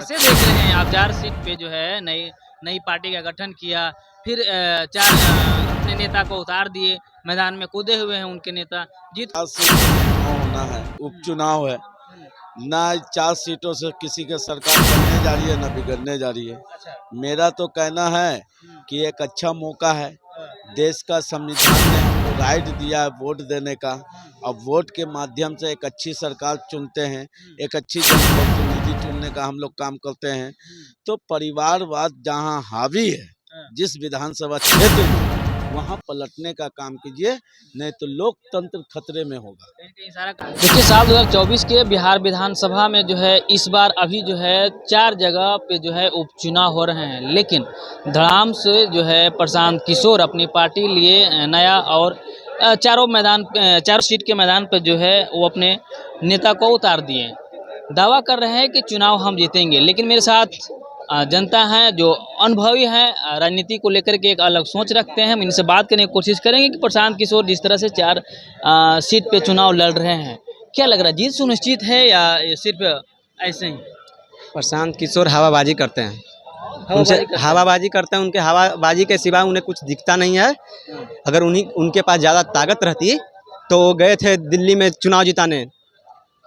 कैसे देख रहे हैं आप? 4 सीट पे जो है नई नई पार्टी का गठन किया, फिर 4 अपने नेता को उतार दिए, मैदान में कूदे हुए हैं उनके नेता। जीत चार सीट चुनाव होना है, उपचुनाव है। हुँ, ना 4 सीटों से किसी की सरकार बनने जा रही है, ना बिगड़ने जा रही है। अच्छा। मेरा तो कहना है हुँ, कि एक अच्छा मौका है। हाँ, देश का संविधान ने हमको राइट दिया है वोट देने का। हुँ, अब वोट के माध्यम से एक अच्छी सरकार चुनते हैं, हुँ, एक अच्छी जनप्रतिनिधि चुनने का हम लोग काम करते हैं। हुँ, तो परिवारवाद जहाँ हावी है, हाँ। जिस विधानसभा क्षेत्र में, वहाँ पलटने का काम कीजिए, नहीं तो लोकतंत्र खतरे में होगा। कहीं-कहीं सारा देखिए साल 2024 के बिहार विधानसभा में जो है इस बार अभी जो है 4 जगह पे जो है उपचुनाव हो रहे हैं, लेकिन धड़ाम से जो है प्रशांत किशोर अपनी पार्टी लिए नया और चारों सीट के मैदान पे जो है वो अपने नेता को उतार दिए। दावा कर रहे हैं कि चुनाव हम जीतेंगे, लेकिन मेरे साथ जनता है जो अनुभवी हैं, राजनीति को लेकर के एक अलग सोच रखते हैं। हम इनसे बात करने की कोशिश करेंगे कि प्रशांत किशोर जिस तरह से 4 सीट पे चुनाव लड़ रहे हैं, क्या लग रहा है जीत सुनिश्चित है या ये सिर्फ ऐसे ही प्रशांत किशोर हवाबाजी करते हैं। उनसे हवाबाजी करते हैं? हवाबाजी करते हैं, उनके हवाबाजी के सिवा उन्हें कुछ दिखता नहीं है। अगर उनके पास ज़्यादा ताकत रहती तो वो गए थे दिल्ली में चुनाव जिताने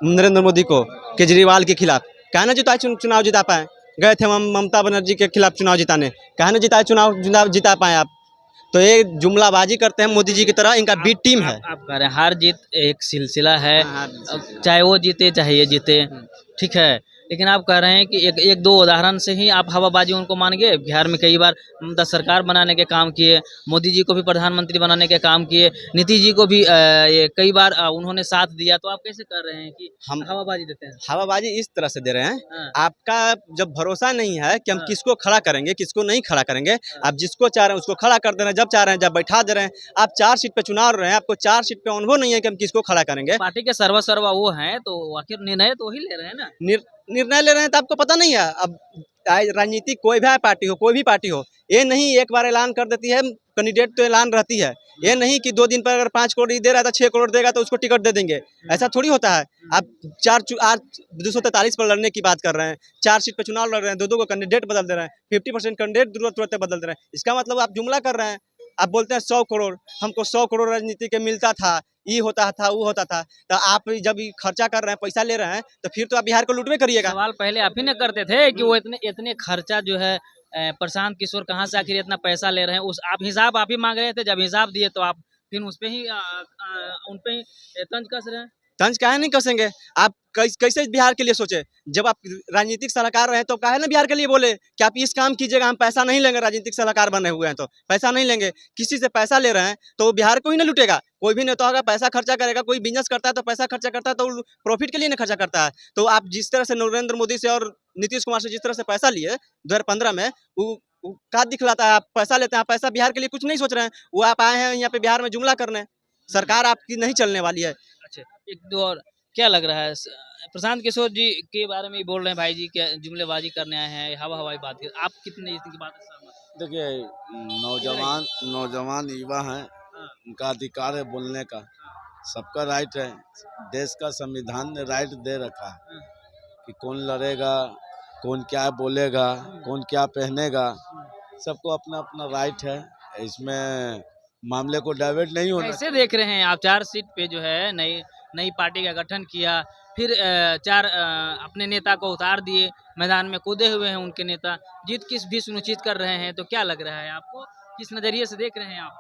नरेंद्र मोदी को, केजरीवाल के खिलाफ। काहे ना चुनाव जिता पाए। गए थे ममता बनर्जी के खिलाफ चुनाव जिताने, काहे ना चुनाव जिता पाए आप। तो ये जुमलाबाजी करते हैं मोदी जी की तरह, इनका बी टीम है। आप कह रहे हैं हार जीत एक सिलसिला है, हाँ, चाहे वो जीते चाहे ये जीते, ठीक है। लेकिन आप कह रहे हैं कि एक दो उदाहरण से ही आप हवाबाजी उनको मान गए। बिहार में कई बार ममता सरकार बनाने के काम किए, मोदी जी को भी प्रधानमंत्री बनाने के काम किए, नीतीश जी को भी ये कई बार उन्होंने साथ दिया। तो आप कैसे कर रहे हैं कि हम हवाबाजी देते हैं? हवाबाजी इस तरह से दे रहे हैं, हाँ, आपका जब भरोसा नहीं है कि हम हाँ, किसको खड़ा करेंगे किसको नहीं खड़ा करेंगे, हाँ। आप जिसको चाह रहे हैं उसको खड़ा कर दे रहे हैं, जब चाह रहे हैं जब बैठा दे रहे हैं। आप 4 सीट पे चुनाव लड़ रहे हैं, आपको 4 सीट पे अनुभव नहीं है कि हम किसको खड़ा करेंगे। पार्टी के सर्वा वो हैं, तो आखिर निर्णय तो वही ले रहे हैं ना। निर्णय ले रहे हैं तो आपको पता नहीं है। अब राजनीति कोई भी पार्टी हो, कोई भी पार्टी हो, ये नहीं एक बार ऐलान कर देती है, कैंडिडेट तो ऐलान रहती है। ये नहीं कि 2 दिन पर अगर 5 करोड़ दे रहा है तो 6 करोड़ देगा तो उसको टिकट दे देंगे, ऐसा थोड़ी होता है। आप 243 पर लड़ने की बात कर रहे हैं, 4 सीट पे चुनाव लड़ रहे हैं, दो को कैंडिडेट बदल दे रहे हैं, 50% कैंडिडेट जरूरत बदल दे रहे हैं। इसका मतलब आप जुमला कर रहे हैं। आप बोलते हैं 100 करोड़, हमको 100 करोड़ राजनीति के मिलता था, ये होता था वो होता था। तो आप जब खर्चा कर रहे हैं, पैसा ले रहे हैं, तो फिर तो आप बिहार को लूटवे करिएगा। सवाल पहले आप ही ने करते थे कि वो इतने इतने खर्चा जो है प्रशांत किशोर कहाँ से आखिर इतना पैसा ले रहे हैं। उस आप हिसाब आप ही मांग रहे थे, जब हिसाब दिए तो आप फिर उस पे ही उन पे ही तंज कस रहे हैं। तंज काहे नहीं कसेंगे। आप कैसे बिहार के लिए सोचे। जब आप राजनीतिक सलाहकार रहे तो काहे ना बिहार के लिए बोले कि आप इस काम कीजिएगा, हम पैसा नहीं लेंगे। राजनीतिक सलाहकार बने हुए हैं तो पैसा नहीं लेंगे। किसी से पैसा ले रहे हैं तो वो बिहार को ही ना लूटेगा। कोई भी नेता होगा पैसा खर्चा करेगा, कोई बिजनेस करता है तो पैसा खर्चा करता है, तो प्रॉफिट के लिए ना खर्चा करता है। तो आप जिस तरह से नरेंद्र मोदी से और नीतीश कुमार से जिस तरह से पैसा लिए 2015 में, वो का दिखलाता है। आप पैसा लेते हैं, आप पैसा बिहार के लिए कुछ नहीं सोच रहे हैं। वो आप आए हैं यहाँ पे बिहार में जुमला करने। सरकार आपकी नहीं चलने वाली है। अच्छा, एक दो और क्या लग रहा है प्रशांत किशोर जी के बारे में ही बोल रहे हैं भाई जी क्या जुमलेबाजी करने आए हैं, हवा हवाई बात कर आप कितने इतनी बात से सहमत हैं? देखिए, नौजवान नौजवान युवा हैं, हाँ, उनका अधिकार है बोलने का, सबका राइट है। देश का संविधान ने राइट दे रखा है हाँ, कि कौन लड़ेगा, कौन क्या बोलेगा, कौन क्या पहनेगा, सबको अपना अपना राइट है। इसमें मामले को डाइवर्ट नहीं होना कैसे देख रहे हैं आप? 4 सीट पे जो है नई नई पार्टी का गठन किया, फिर 4 अपने नेता को उतार दिए, मैदान में कूदे हुए हैं उनके नेता। जीत किस भी सुनिश्चित कर रहे हैं, तो क्या लग रहा है आपको? किस नज़रिए से देख रहे हैं आप?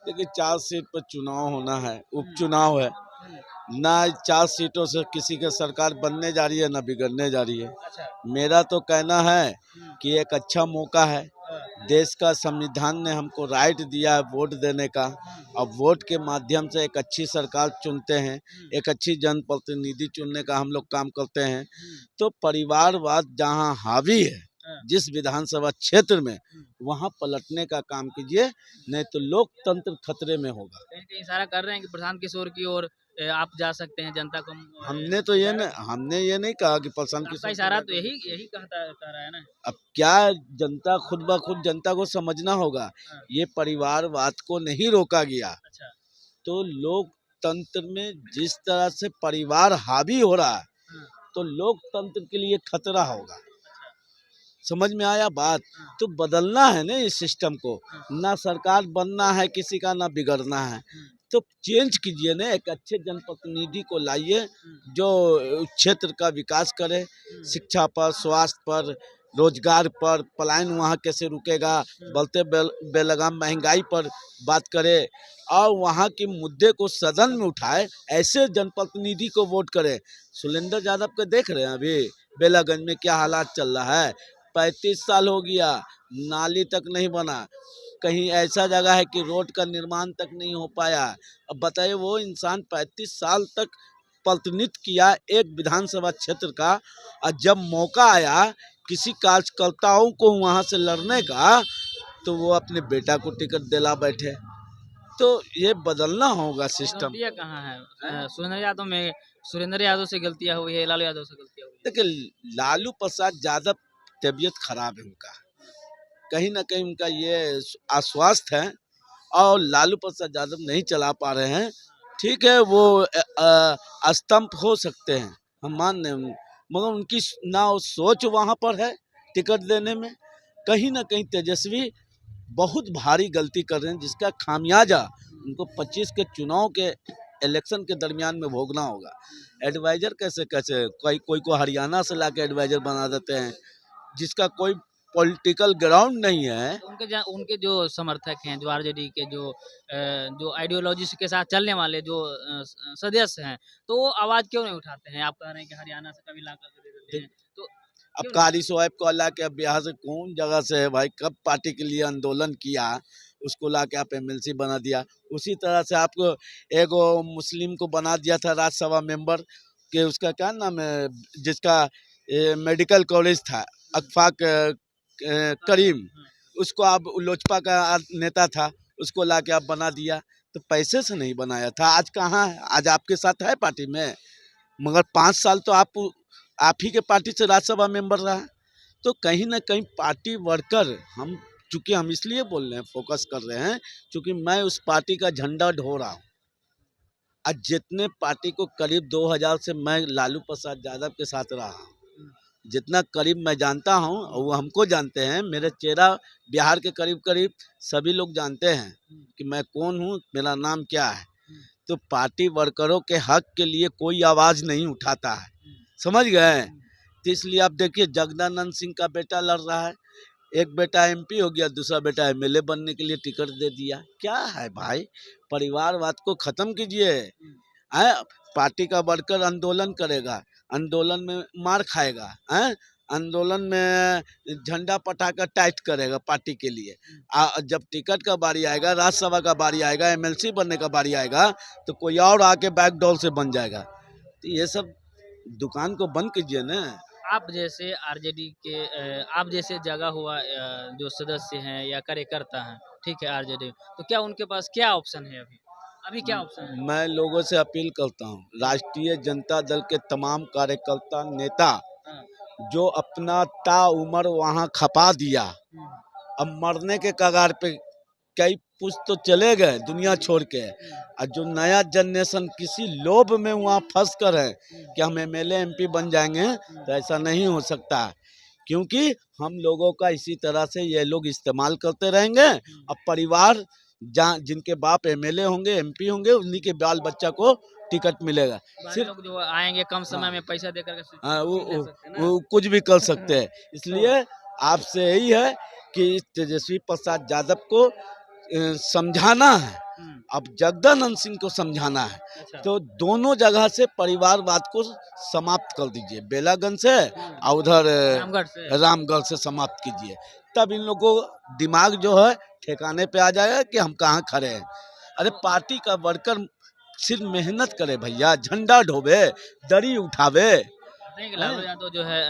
देखिए, 4 सीट पर चुनाव होना है, हुँ, उपचुनाव है। हुँ, ना 4 सीटों से किसी की सरकार बनने जा रही है, ना बिगड़ने जा रही है। अच्छा, मेरा तो कहना है हुँ, कि एक अच्छा मौका है। हाँ, देश का संविधान ने हमको राइट दिया है वोट देने का। हुँ, अब वोट के माध्यम से एक अच्छी सरकार चुनते हैं, हुँ, एक अच्छी जनप्रतिनिधि चुनने का हम लोग काम करते हैं। हुँ, तो परिवारवाद जहाँ हावी है, हाँ, जिस विधानसभा क्षेत्र में, हुँ। वहाँ पलटने का काम कीजिए, नहीं तो लोकतंत्र खतरे में होगा। कहीं-कहीं इशारा कर रहे हैं कि प्रशांत किशोर की ओर आप जा सकते हैं, जनता को इशारा हमने ये नहीं कहा कि प्रशांत आपका किशोर इशारा तो यही यही कह रहा है ना? अब क्या, जनता खुद ब खुद जनता को समझना होगा। हाँ, ये परिवारवाद को नहीं रोका गया। अच्छा, तो लोकतंत्र में जिस तरह से परिवार हावी हो रहा है, हाँ, तो लोकतंत्र के लिए खतरा होगा। समझ में आया बात। तो बदलना है ना इस सिस्टम को, ना सरकार बनना है किसी का, ना बिगड़ना है। तो चेंज कीजिए ना, एक अच्छे जनप्रतिनिधि को लाइए जो क्षेत्र का विकास करे, शिक्षा पर, स्वास्थ्य पर, रोजगार पर, पलायन वहाँ कैसे रुकेगा, बढ़ते बेलगाम महंगाई पर बात करे और वहाँ के मुद्दे को सदन में उठाए। ऐसे जनप्रतिनिधि को वोट करें। सुरेंद्र यादव को देख रहे हैं अभी बेलागंज में क्या हालात चल रहा है। 35 साल हो गया, नाली तक नहीं बना, कहीं ऐसा जगह है कि रोड का निर्माण तक नहीं हो पाया। अब बताइए, वो इंसान 35 साल तक प्रतिनिधित्व किया एक विधानसभा क्षेत्र का, और जब मौका आया किसी कार्यकर्ताओं को वहां से लड़ने का, तो वो अपने बेटा को टिकट दिला बैठे। तो ये बदलना होगा सिस्टम। गलतियाँ कहाँ है सुरेंद्र यादव से गलतियाँ हुई है, लालू यादव से गलतियाँ हुई देखिए, लालू प्रसाद यादव तबीयत खराब है उनका, कहीं ना कहीं उनका ये आश्वास्त है और लालू प्रसाद यादव नहीं चला पा रहे हैं। ठीक है, वो स्तंभ हो सकते हैं, हम मान रहे हैं, मगर उनकी ना सोच वहाँ पर है टिकट देने में। कहीं ना कहीं तेजस्वी बहुत भारी गलती कर रहे हैं, जिसका खामियाजा उनको 25 के चुनाव के इलेक्शन के दरमियान में भोगना होगा। एडवाइजर कैसे कैसे कोई को हरियाणा से लाके एडवाइजर बना देते हैं, जिसका कोई पॉलिटिकल ग्राउंड नहीं है। तो उनके जो समर्थक हैं, जो आरजेडी के जो आइडियोलॉजी के साथ चलने वाले जो सदस्य हैं, तो वो आवाज क्यों नहीं उठाते हैं? आप कह रहे हैं कि हरियाणा से कभी ला कर दे देते हैं, तो अब कारी सोएब को ला के अब बिहार से कौन जगह से है भाई, कब पार्टी के लिए आंदोलन किया, उसको ला के आप एमएलसी बना दिया। उसी तरह से आपको एगो मुस्लिम को बना दिया था राज्यसभा मेंबर के, उसका क्या नाम है, जिसका मेडिकल कॉलेज था, अखफाक करीम, उसको आप लोजपा का नेता था, उसको ला के आप बना दिया। तो पैसे से नहीं बनाया था। आज कहाँ है? आज आपके साथ है पार्टी में, मगर 5 साल तो आप ही के पार्टी से राज्यसभा मेंबर रहा। तो कहीं ना कहीं पार्टी वर्कर, हम चूंकि हम इसलिए बोल रहे हैं, फोकस कर रहे हैं, क्योंकि मैं उस पार्टी का झंडा ढो रहा हूँ। आज जितने पार्टी को करीब 2000 से मैं लालू प्रसाद यादव के साथ रहा हूँ, जितना करीब मैं जानता हूँ और वो हमको जानते हैं, मेरे चेहरा बिहार के करीब करीब सभी लोग जानते हैं कि मैं कौन हूँ, मेरा नाम क्या है। तो पार्टी वर्करों के हक के लिए कोई आवाज़ नहीं उठाता है, समझ गए। तो इसलिए आप देखिए, जगदानंद सिंह का बेटा लड़ रहा है, एक बेटा एमपी हो गया, दूसरा बेटा एमएलए बनने के लिए टिकट दे दिया। क्या है भाई, परिवारवाद को खत्म कीजिए। पार्टी का वर्कर आंदोलन करेगा, आंदोलन में मार खाएगा, आंदोलन में झंडा पटाकर टाइट करेगा पार्टी के लिए। जब टिकट का बारी आएगा, राज्यसभा का बारी आएगा, एमएलसी बनने का बारी आएगा, तो कोई और आके बैकडोर से बन जाएगा। तो ये सब दुकान को बंद कीजिए ना। आप जैसे आरजेडी के आप जैसे जगह हुआ जो सदस्य हैं या कार्यकर्ता हैं, ठीक है, आरजेडी, तो क्या उनके पास क्या ऑप्शन है अभी क्या ऑप्शन है? मैं लोगों से अपील करता हूँ, राष्ट्रीय जनता दल के तमाम कार्यकर्ता नेता हाँ, जो अपना ताउम्र वहाँ खपा दिया, अब मरने के कगार पे, कई पुष्ट तो चले गए दुनिया छोड़ के, और जो नया जनरेशन किसी लोभ में वहाँ फंस कर है कि हम एमएलए एमपी बन जाएंगे, तो ऐसा नहीं हो सकता। क्योंकि हम लोगों का इसी तरह से ये लोग इस्तेमाल करते रहेंगे। अब परिवार जहाँ जिनके बाप एमएलए होंगे, एमपी होंगे, उन्हीं के बाल बच्चा को टिकट मिलेगा। बाकी लोग जो आएंगे कम समय में पैसा देकर के हाँ, ले सकते हैं ना। वो कुछ भी कर सकते हैं। इसलिए आपसे यही है कि तेजस्वी प्रसाद यादव को समझाना है, अब जगदानंद सिंह को समझाना है। अच्छा। तो दोनों जगह से परिवारवाद को समाप्त कर दीजिए, बेलागंज से और उधर रामगढ़ से समाप्त कीजिए। तब इन लोगों को दिमाग जो है ठिकाने पे आ जाएगा कि हम कहाँ खड़े हैं। अरे पार्टी का वर्कर सिर्फ मेहनत करे भैया, झंडा ढोवे, दरी उठावे। नहीं, लालू यादव जो है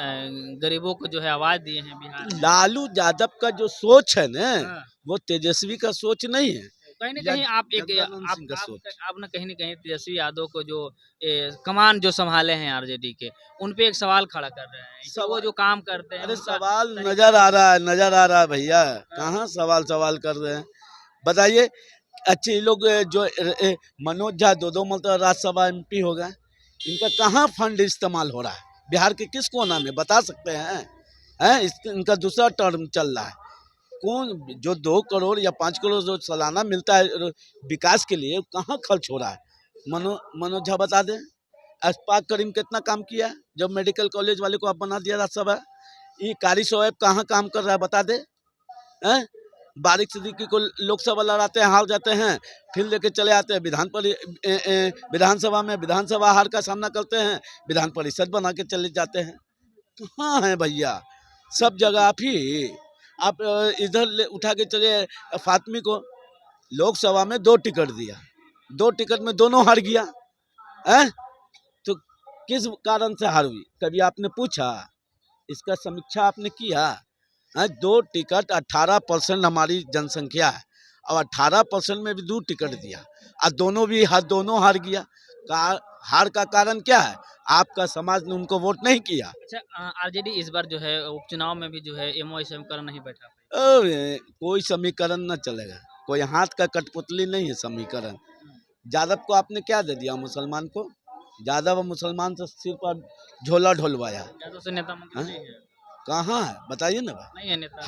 गरीबों को जो है आवाज दिए हैं बिहार में। लालू यादव का जो सोच है ना, हाँ। वो तेजस्वी का सोच नहीं है। कहीं ना कहीं आप जगदानंद सिंह का सोच। आप ना कहीं तेजस्वी यादव को जो कमान जो संभाले हैं आरजेडी के, उन पे एक सवाल खड़ा कर रहे हैं कि वो जो काम करते हैं। अरे उनका सवाल नजर आ रहा है भैया, कहाँ सवाल कर रहे हैं, बताइए। अच्छे लोग जो मनोज झा 2 मतलब राज्यसभा एमपी हो गए, इनका कहाँ फंड इस्तेमाल हो रहा है बिहार के किस कोना में, बता सकते हैं? है, इनका दूसरा टर्म चल रहा है। कौन जो 2 करोड़ या 5 करोड़ जो सालाना मिलता है विकास के लिए, कहाँ खर्च हो रहा है? मनोज झा बता दें। अशफाक करीम कितना काम किया है? जब मेडिकल कॉलेज वाले को आप बना दिया राज्यसभा, ये कारी शोएब कहाँ काम कर रहा है बता दे। हैं? बारिक सिद्दीकी को लोकसभा लड़ाते हैं, हार जाते हैं, फिर लेके चले आते हैं विधानसभा में, विधानसभा हार का सामना करते हैं, विधान परिषद बना के चले जाते हैं। कहाँ है भैया? सब जगह आप इधर उठा के चले फातमी को लोकसभा में 2 टिकट दिया, 2 टिकट में दोनों हार गया है। तो किस कारण से हार हुई? कभी आपने पूछा? इसका समीक्षा आपने किया? 2 टिकट 18% हमारी जनसंख्या है, और 18% में भी 2 टिकट दिया, और दोनों हार गया। हार का कारण क्या है? आपका समाज ने उनको वोट नहीं किया। अच्छा, आरजेडी इस बार जो है उपचुनाव में भी जो है एमओ समीकरण नहीं बैठा पाई। कोई समीकरण न चलेगा, कोई हाथ का कठपुतली नहीं है समीकरण। यादव को आपने क्या दे दिया मुसलमान को? यादव और मुसलमान से सिर पर झोला ढोलवाया। यादव से नेता मंत्री नहीं है, कहाँ है बताइए ना भाई? नहीं है नेता।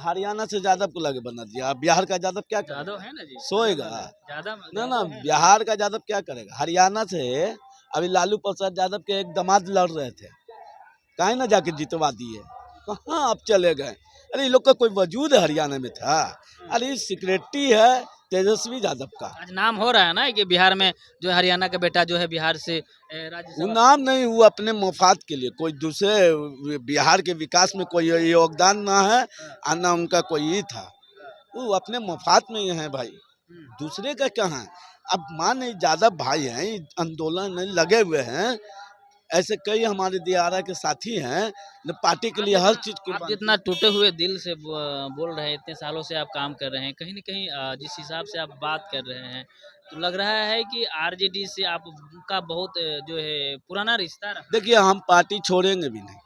हरियाणा से यादव को लगे बना दिया। बिहार का यादव क्या करेगा? यादव है ना जी, सोएगा यादव ना। है। बिहार का यादव क्या करेगा? हरियाणा से अभी लालू प्रसाद यादव के एक दामाद लड़ रहे थे, काहे ना जाके जितवा दिए? कहाँ आप चले गए? अरे ये लोग का कोई वजूद हरियाणा में था? अरे सिक्योरिटी है तेजस्वी यादव का। आज नाम हो रहा है ना कि बिहार में जो हरियाणा का बेटा जो है बिहार से वो राज्यसभा। नाम नहीं, वो अपने मफाद के लिए, कोई दूसरे बिहार के विकास में कोई योगदान ना है, और ना उनका कोई ही था। वो अपने मफाद में ही है भाई, दूसरे का क्या है? अब मान यादव भाई हैं, आंदोलन में लगे हुए हैं, ऐसे कई हमारे दियारा के साथी हैं, पार्टी के लिए हर चीज आप जितना टूटे हुए दिल से बोल रहे हैं, इतने सालों से आप काम कर रहे हैं, कहीं न कहीं जिस हिसाब से आप बात कर रहे हैं, तो लग रहा है कि आरजेडी से आपका बहुत जो है पुराना रिश्ता रहा। देखिए, हम पार्टी छोड़ेंगे भी नहीं,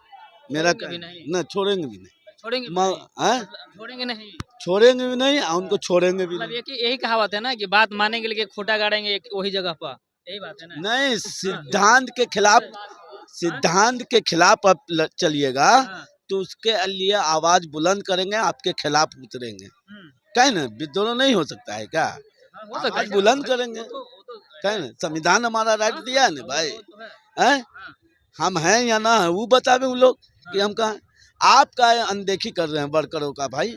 मेरा छोड़ेंगे भी नहीं। न छोड़ेंगे भी नहीं, छोड़ेंगे भी म- नहीं, हैं? छोड़ेंगे नहीं। छोड़ेंगे भी नहीं, और उनको छोड़ेंगे भी मतलब नहीं। ये कि यही कहावत है ना कि बात मानेंगे लेकिन खोटा गाड़ेंगे वही जगह पर, यही बात है ना। नहीं, सिद्धांत के खिलाफ आप चलिएगा हाँ, तो उसके लिए आवाज बुलंद करेंगे, आपके खिलाफ उतरेंगे। हम्म, कहे ना, विद्रोह नहीं हो सकता है क्या? हाँ, हो सकता है। आवाज बुलंद करेंगे। वो तो कहे ना, संविधान हमारा राइट हाँ, दिया है ना हाँ, भाई। वो तो है। हैं? हाँ, हम हैं या ना है, वो बतावे उन लोग कि हम कहाँ हैं। आप का अनदेखी कर रहे हैं वर्करों का भाई।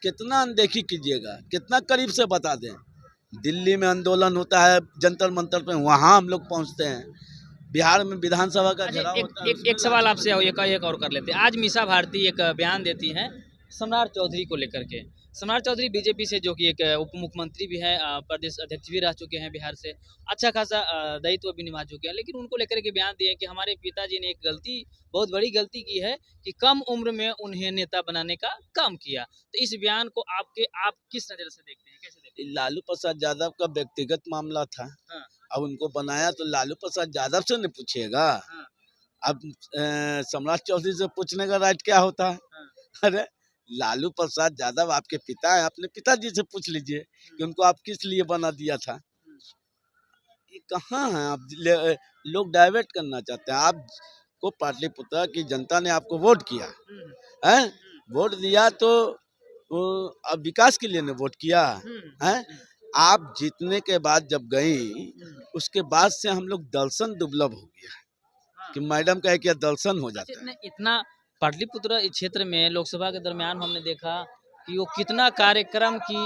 कितना अनदेखी कीजिएगा? कितना करीब से बता दें? दिल्ली में आंदोलन होता है जंतर मंतर पे, वहाँ हम लोग पहुँचते हैं। बिहार में विधानसभा का अच्छा, घेराव एक होता है, एक एक सवाल आपसे एक और कर लेते हैं। आज मीसा भारती एक बयान देती हैं सम्राट चौधरी को लेकर के। सम्राट चौधरी बीजेपी से, जो कि एक उप मुख्यमंत्री भी हैं, प्रदेश अध्यक्ष भी रह चुके हैं बिहार से, अच्छा खासा दायित्व भी निभा चुके हैं, लेकिन उनको लेकर के बयान दिए कि हमारे पिताजी ने एक गलती, बहुत बड़ी गलती की है कि कम उम्र में उन्हें नेता बनाने का काम किया। तो इस बयान को आप किस नज़र से देखते हैं, कैसे देखते हैं? लालू प्रसाद यादव का व्यक्तिगत मामला था। हाँ, अब उनको बनाया तो लालू प्रसाद यादव से नहीं पूछिएगा। हाँ, अब सम्राट चौधरी से पूछने का राइट क्या होता है? हाँ, अरे लालू प्रसाद यादव आपके पिता है, अपने पिताजी से पूछ लीजिए कि उनको आप किस लिए बना दिया था। ये कहाँ है? आप लोग डाइवर्ट करना चाहते हैं। आपको पाटलिपुत्र की जनता ने आपको वोट किया हम्म, है, वोट दिया तो वो अब विकास के लिए ने वोट किया हम्म, है। आप जीतने के बाद जब गई, उसके बाद से हम लोग दर्शन दुर्लभ हो गया कि मैडम कहे कि दर्शन हो जाता है। इतना पाटलिपुत्र क्षेत्र में लोकसभा के दरमियान हमने देखा कि वो कितना कार्यक्रम की,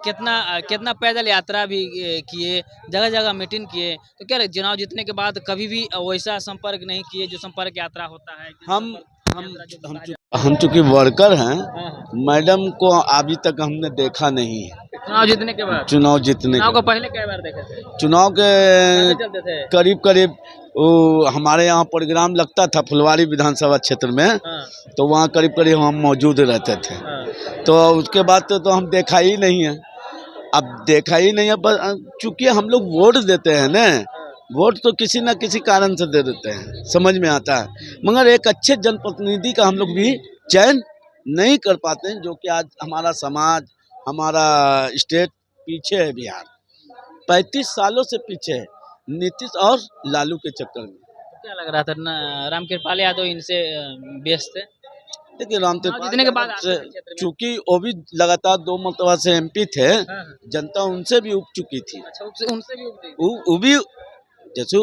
कितना पैदल यात्रा भी किए, जगह जगह मीटिंग किए। तो क्या चुनाव जीतने के बाद कभी भी वैसा संपर्क नहीं किए जो संपर्क यात्रा होता है? हम हम यात्रा जो हम कहा चूं- जाता हम चूंकि वर्कर हैं, है। हाँ, मैडम को अभी तक हमने देखा नहीं है। चुनाव जीतने के बाद, चुनाव जीतने चुनाव के को पहले कई बार देखे थे, चुनाव के कैसे चलते थे? करीब करीब वो हमारे यहाँ प्रोग्राम लगता था फुलवारी विधानसभा क्षेत्र में, हाँ, तो वहाँ करीब करीब हम मौजूद रहते थे। हाँ, तो उसके बाद तो हम देखा ही नहीं है। अब देखा ही नहीं है, पर चूंकि हम लोग वोट देते हैं ना, वोट तो किसी न किसी कारण से दे देते हैं, समझ में आता है। मगर एक अच्छे जनप्रतिनिधि का हम लोग भी चयन नहीं कर पाते हैं, जो कि आज हमारा समाज, हमारा स्टेट पीछे है। बिहार 35 सालों से पीछे है, नीतीश और लालू के चक्कर में। क्या लग रहा था ना, रामकृपाल यादव इनसे व्यस्त थे? देखिए रामतेज चुनाव जीतने के बाद आते थे क्षेत्र में। चूंकि वो भी लगातार 2 मरतबा से MP थे, हाँ, हाँ। जनता उनसे भी उब चुकी थी। अच्छा उनसे भी उपजे। उ भी जैसे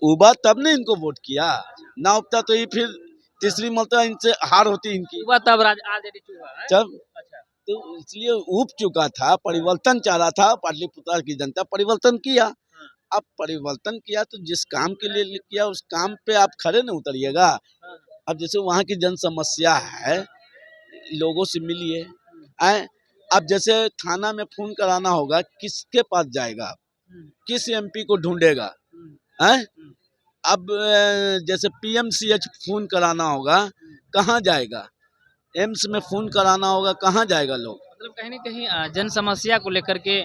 उबा तब ने इनको वोट किया, ना उबता तो ये फिर तीसरी मरतबा इनसे हार होती इनकी। हुआ तब आरजेडी हुआ है। जब अच्छा तो इसलिए उब चुका था, परिवर्तन चाह रहा था, पाटलिपुत्र की जनता परिवर्तन किया। हाँ, अब परिवर्तन किया तो जिस काम के लिए किया उस काम पे आप खड़े न उतरिएगा। हाँ, अब जैसे वहाँ की जन समस्या है, लोगों से मिलिए। आए अब जैसे थाना में फोन कराना होगा, किसके पास जाएगा, हम्म, किस MP को ढूंढेगा हम्म, है? अब जैसे PMCH फोन कराना होगा, कहाँ जाएगा? एम्स में फोन कराना होगा, कहाँ जाएगा लोग? मतलब कहीं न कहीं जन समस्या को लेकर के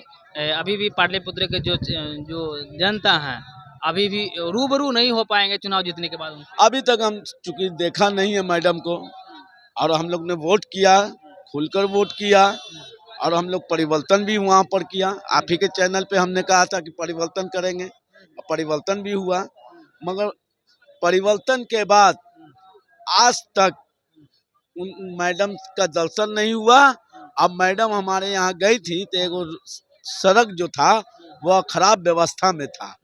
अभी भी पाटलिपुत्र के जो जनता है अभी भी रूबरू नहीं हो पाएंगे चुनाव जीतने के बाद उनसे। अभी तक हम चूंकि देखा नहीं है मैडम को, और हम लोग ने वोट किया, खुलकर वोट किया, और हम लोग परिवर्तन भी वहाँ पर किया। आप ही के चैनल पे हमने कहा था कि परिवर्तन करेंगे, और परिवर्तन भी हुआ, मगर परिवर्तन के बाद आज तक उन मैडम का दर्शन नहीं हुआ। अब मैडम हमारे यहाँ गई थी तो एगो सड़क जो था वह खराब व्यवस्था में था,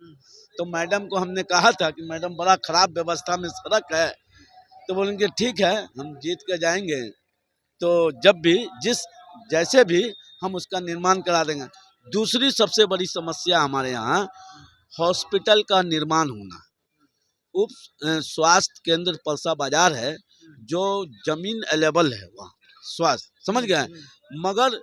तो मैडम को हमने कहा था कि मैडम बड़ा खराब व्यवस्था में सड़क है, तो बोलेंगे ठीक है हम जीत के जाएंगे तो जब भी जैसे भी हम उसका निर्माण करा देंगे। दूसरी सबसे बड़ी समस्या हमारे यहाँ हॉस्पिटल का निर्माण होना। उप स्वास्थ्य केंद्र परसा बाजार है, जो जमीन अवेलेबल है वहाँ स्वास्थ्य, समझ गए, मगर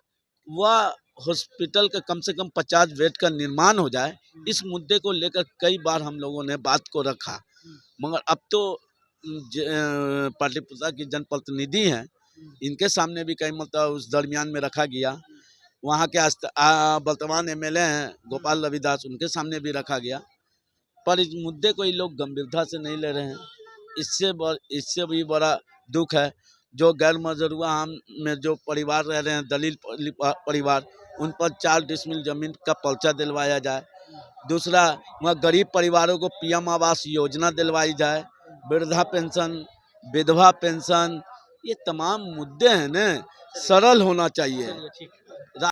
वह हॉस्पिटल का कम से कम 50 बेड का निर्माण हो जाए। इस मुद्दे को लेकर कई बार हम लोगों ने बात को रखा, मगर अब तो पाटलिपुत्र की जनप्रतिनिधि हैं, इनके सामने भी कई मतलब उस दरमियान में रखा गया। वहाँ के वर्तमान MLA हैं गोपाल रविदास, उनके सामने भी रखा गया, पर इस मुद्दे को ये लोग गंभीरता से नहीं ले रहे हैं। इससे भी बड़ा दुख है, जो गैर मजरूआ में जो परिवार रह रहे हैं, दलित परिवार, उन पर 4 डिसमिल जमीन का पर्चा दिलवाया जाए। दूसरा, वहाँ गरीब परिवारों को PM आवास योजना दिलवाई जाए, वृद्धा पेंशन, विधवा पेंशन, ये तमाम मुद्दे हैं न, सरल होना चाहिए। चलिए ठीक है।